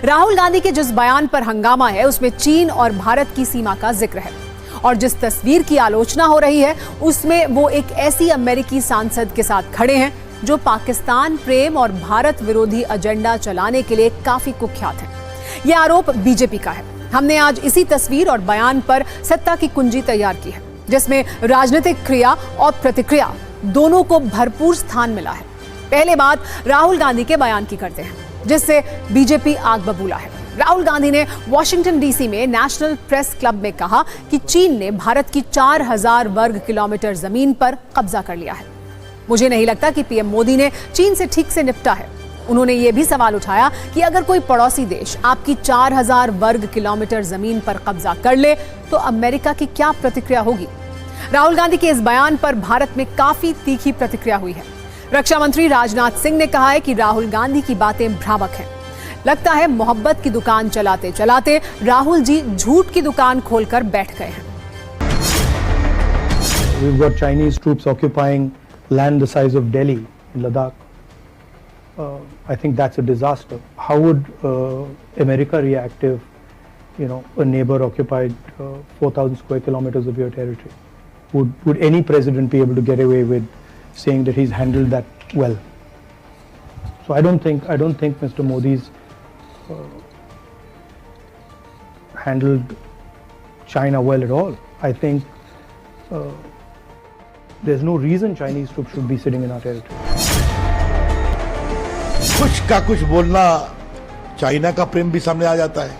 राहुल गांधी के जिस बयान पर हंगामा है उसमें चीन और भारत की सीमा का जिक्र है और जिस तस्वीर की आलोचना हो रही है उसमें वो एक ऐसी अमेरिकी सांसद के साथ खड़े हैं जो पाकिस्तान प्रेम और भारत विरोधी एजेंडा चलाने के लिए काफी कुख्यात है। यह आरोप बीजेपी का है। हमने आज इसी तस्वीर और बयान पर सत्ता की कुंजी तैयार की है जिसमें राजनीतिक क्रिया और प्रतिक्रिया दोनों को भरपूर स्थान मिला है। पहले बात राहुल गांधी के बयान की करते हैं जिससे बीजेपी आग बबूला है। राहुल गांधी ने वॉशिंगटन डीसी में नेशनल प्रेस क्लब में कहा कि चीन ने भारत की 4000 वर्ग किलोमीटर जमीन पर कब्जा कर लिया है। मुझे नहीं लगता कि पीएम मोदी ने चीन से ठीक से निपटा है। उन्होंने यह भी सवाल उठाया कि अगर कोई पड़ोसी देश आपकी 4000 वर्ग किलोमीटर जमीन पर कब्जा कर ले तो अमेरिका की क्या प्रतिक्रिया होगी। राहुल गांधी के इस बयान पर भारत में काफी तीखी प्रतिक्रिया हुई है। रक्षा मंत्री राजनाथ सिंह ने कहा है कि राहुल गांधी की बातें भ्रामक हैं। लगता है मोहब्बत की दुकान चलाते चलाते राहुल जी झूठ की दुकान खोलकर बैठ गए हैं। We've got Chinese troops occupying land the size of Delhi in Ladakh. I think that's a disaster. How would America react if, a neighbor occupied 4,000 square kilometers of your territory? Would any president be able to get away with saying that he's handled that well? So I don't think Mr. Modi's handled China well at all. I think there's no reason Chinese troops should be sitting in our territory. कुछ का कुछ बोलना, China का प्रेम भी सामने आ जाता है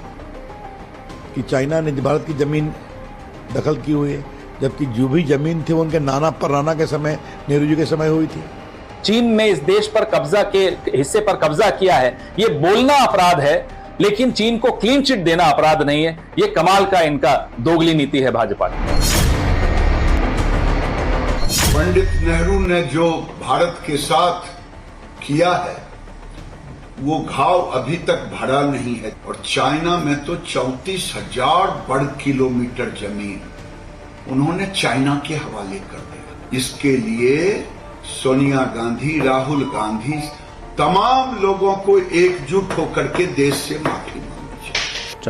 कि चाइना ने भारत की जमीन दखल की हुई है, जबकि जो भी जमीन थी वो उनके नाना परनाना के समय, नेहरू जी के समय हुई थी। चीन ने इस देश पर कब्जा के हिस्से पर कब्जा किया है, ये बोलना अपराध है, लेकिन चीन को क्लीन चिट देना अपराध नहीं है। ये कमाल का इनका दोगली नीति है भाजपा की। पंडित नेहरू ने जो भारत के साथ किया है वो घाव अभी तक भरा नहीं है और चाइना में तो 34,000 वर्ग किलोमीटर जमीन उन्होंने चाइना के हवाले कर दिया। इसके लिए सोनिया गांधी, राहुल गांधी, तमाम लोगों को एकजुट होकर के देश से माफी मांगनी चाहिए।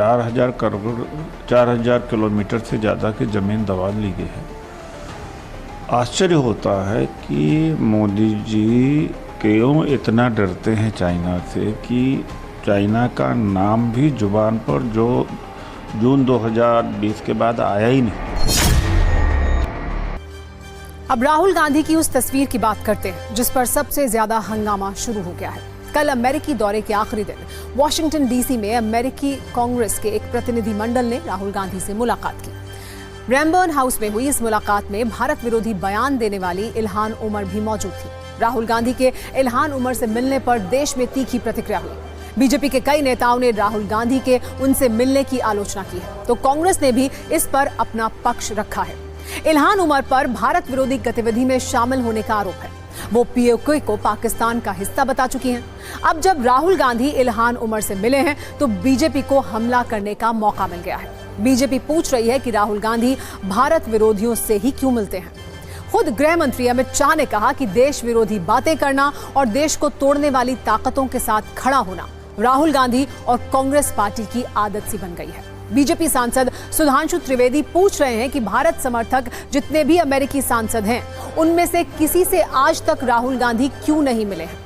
4,000 किलोमीटर से ज्यादा की जमीन दबा ली गई है। आश्चर्य होता है कि मोदी जी क्यों इतना डरते हैं चाइना से कि चाइना का नाम भी जुबान पर जो जून 2020 के बाद आया ही नहीं। अब राहुल गांधी की उस तस्वीर की बात करते हैं जिस पर सबसे ज्यादा हंगामा शुरू हो गया है। कल अमेरिकी दौरे के आखिरी दिन वॉशिंगटन डीसी में अमेरिकी कांग्रेस के एक प्रतिनिधि मंडल ने राहुल गांधी से मुलाकात की। रैमबर्न हाउस में हुई इस मुलाकात में भारत विरोधी बयान देने वाली इल्हान उमर भी मौजूद थी। राहुल गांधी के इल्हान उमर से मिलने पर देश में तीखी प्रतिक्रिया हुई। बीजेपी के कई नेताओं ने राहुल गांधी के उनसे मिलने की आलोचना की है तो कांग्रेस ने भी इस पर अपना पक्ष रखा है। इल्हान उमर पर भारत विरोधी गतिविधि में शामिल होने का आरोप है। वो पीओके को पाकिस्तान का हिस्सा बता चुकी हैं। अब जब राहुल गांधी इल्हान उमर से मिले हैं तो बीजेपी को हमला करने का मौका मिल गया है। बीजेपी पूछ रही है कि राहुल गांधी भारत विरोधियों से ही क्यों मिलते हैं। खुद गृह मंत्री अमित शाह ने कहा कि देश विरोधी बातें करना और देश को तोड़ने वाली ताकतों के साथ खड़ा होना राहुल गांधी और कांग्रेस पार्टी की आदत सी बन गई है। बीजेपी सांसद सुधांशु त्रिवेदी पूछ रहे हैं कि भारत समर्थक जितने भी अमेरिकी सांसद हैं उनमें से किसी से आज तक राहुल गांधी क्यों नहीं मिले हैं।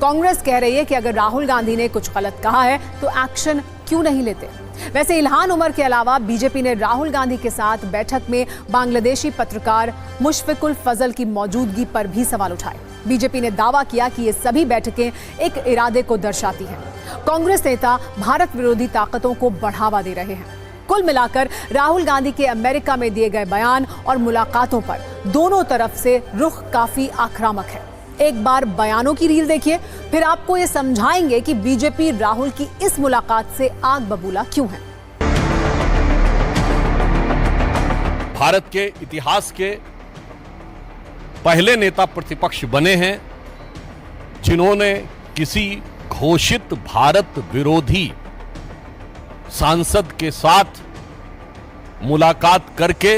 कांग्रेस कह रही है कि अगर राहुल गांधी ने कुछ गलत कहा है तो एक्शन क्यों नहीं लेते। वैसे इल्हान उमर के अलावा बीजेपी ने राहुल गांधी के साथ बैठक में बांग्लादेशी पत्रकार मुशफिकुल फजल की मौजूदगी पर भी सवाल उठाए। बीजेपी ने दावा किया कि ये सभी बैठकें एक इरादे को दर्शाती हैं। कांग्रेस नेता भारत विरोधी ताकतों को बढ़ावा दे रहे हैं। कुल मिलाकर राहुल गांधी के अमेरिका में दिए गए बयान और मुलाकातों पर दोनों तरफ से रुख काफी आक्रामक है। एक बार बयानों की रील देखिए, फिर आपको ये समझाएंगे कि बीजेपी राहुल की इस मुलाकात से आग बबूला क्यों है। भारत के इतिहास के पहले नेता प्रतिपक्ष बने हैं जिन्होंने किसी घोषित भारत विरोधी सांसद के साथ मुलाकात करके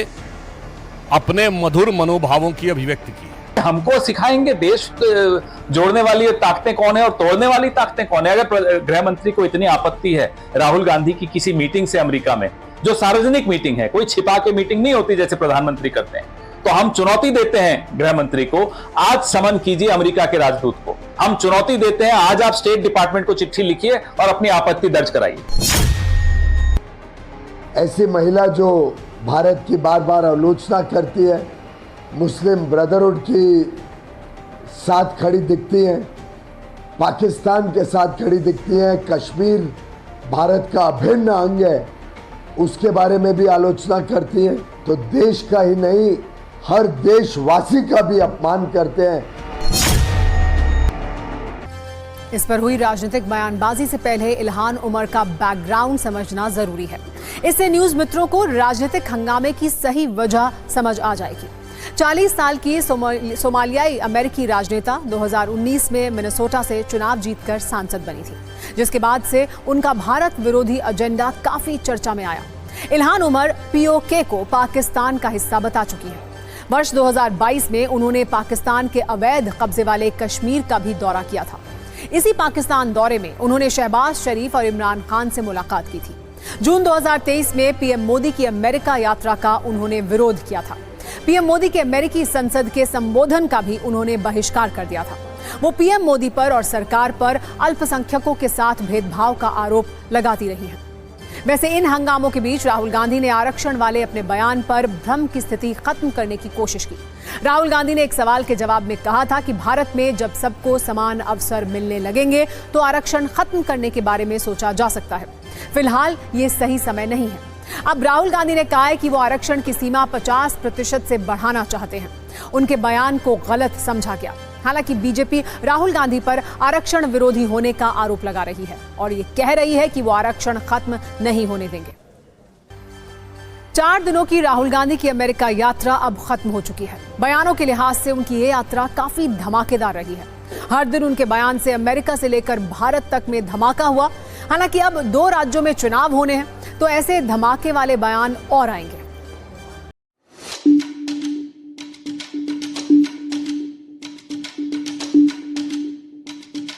अपने मधुर मनोभावों की अभिव्यक्ति की। हमको सिखाएंगे देश जोड़ने वाली ताकतें कौन है और तोड़ने वाली ताकतें कौन है। अगर गृह मंत्री को इतनी आपत्ति है राहुल गांधी की किसी मीटिंग से अमेरिका में, जो सार्वजनिक मीटिंग है, कोई छिपा के मीटिंग नहीं होती जैसे प्रधानमंत्री करते हैं, तो हम चुनौती देते हैं गृह मंत्री को, आज समन कीजिए अमेरिका के राजदूत को। हम चुनौती देते हैं, आज आप स्टेट डिपार्टमेंट को चिट्ठी लिखिए और अपनी आपत्ति दर्ज कराइए। ऐसी महिला जो भारत की बार बार आलोचना करती है, मुस्लिम ब्रदरहुड की साथ खड़ी दिखती हैं, पाकिस्तान के साथ खड़ी दिखती हैं, कश्मीर भारत का अभिन्न अंग है उसके बारे में भी आलोचना करती हैं, तो देश का ही नहीं हर देशवासी का भी अपमान करते हैं। इस पर हुई राजनीतिक बयानबाजी से पहले इल्हान उमर का बैकग्राउंड समझना जरूरी है। इससे न्यूज मित्रों को राजनीतिक हंगामे की सही वजह समझ आ जाएगी। 40 साल की सोमालियाई अमेरिकी राजनेता 2019 में मिनेसोटा से चुनाव जीतकर सांसद बनी थी, जिसके बाद से उनका भारत विरोधी एजेंडा काफी चर्चा में आया। इल्हान उमर पीओके को पाकिस्तान का हिस्सा बता चुकी है। वर्ष 2022 में उन्होंने पाकिस्तान के अवैध कब्जे वाले कश्मीर का भी दौरा किया था। इसी पाकिस्तान दौरे में उन्होंने शहबाज शरीफ और इमरान खान से मुलाकात की थी। जून 2023 में पीएम मोदी की अमेरिका यात्रा का उन्होंने विरोध किया था। पीएम मोदी के अमेरिकी संसद के संबोधन का भी उन्होंने बहिष्कार कर दिया था। वो पीएम मोदी पर और सरकार पर अल्पसंख्यकों के साथ भेदभाव का आरोप लगाती रही हैं। वैसे इन हंगामों के बीच राहुल गांधी ने आरक्षण वाले अपने बयान पर भ्रम की स्थिति खत्म करने की कोशिश की। राहुल गांधी ने एक सवाल के जवाब में कहा था कि भारत में जब सबको समान अवसर मिलने लगेंगे तो आरक्षण खत्म करने के बारे में सोचा जा सकता है। फिलहाल ये सही समय नहीं है। अब राहुल गांधी ने कहा है कि वो आरक्षण की सीमा 50% से बढ़ाना चाहते हैं। उनके बयान को गलत समझा गया। हालांकि बीजेपी राहुल गांधी पर आरक्षण विरोधी होने का आरोप लगा रही है और ये कह रही है कि वो आरक्षण खत्म नहीं होने देंगे। 4 दिनों की राहुल गांधी की अमेरिका यात्रा अब खत्म हो चुकी है। बयानों के लिहाज से उनकी ये यात्रा काफी धमाकेदार रही है। हर दिन उनके बयान से अमेरिका से लेकर भारत तक में धमाका हुआ। हालांकि अब 2 राज्यों में चुनाव होने हैं, तो ऐसे धमाके वाले बयान और आएंगे।